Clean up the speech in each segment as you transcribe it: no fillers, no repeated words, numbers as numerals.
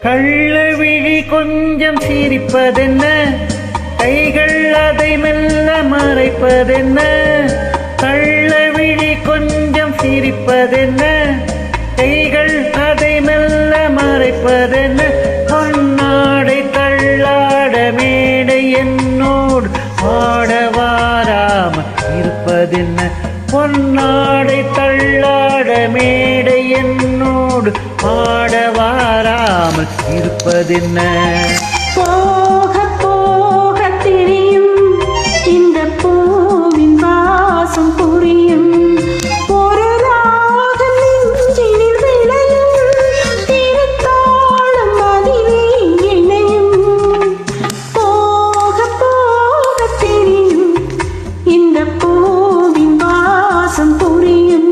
கள்ளவிழி கொஞ்சம் சிரிப்பதென்ன, கைகள் அதை மெல்ல மறைப்பதென்ன. கள்ளவிழி கொஞ்சம் சிரிப்பதென்ன, கைகள் அதை மெல்ல மறைப்பதென்ன. பொன்னாடை தள்ளாட மேடை என்னோடு ஆட வாராமல் இருப்பதென்ன. பொன்னாடை தள்ளாட மேடை என்னோடு ஆட வாராமல் இருப்பதென்ன. போக போக தெரியும் இந்த பூவின் வாசம் புரியும். ஒரு ராகம் நெஞ்சினில் விளையும், திருத்தாளம் அதிலே இணையும். போக போக தெரியும் இந்த பூவின் வாசம் புரியும்.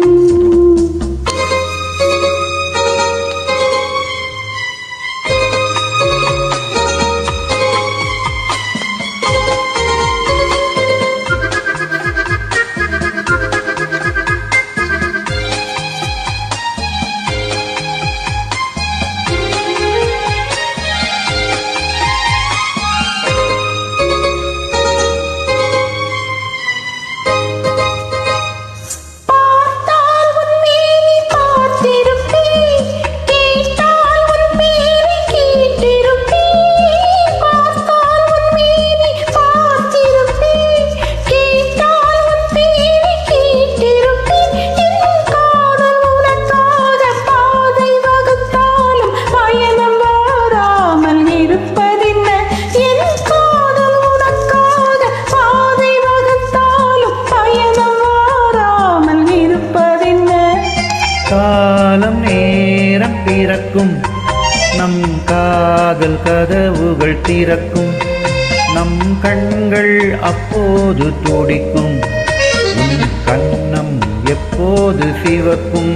காலம் நேரம் பிறக்கும், நம் காதல் கதவுகள் திறக்கும். நம் கண்கள் அப்போது துடிக்கும், உன் கண்ணம் எப்போது சிவக்கும்.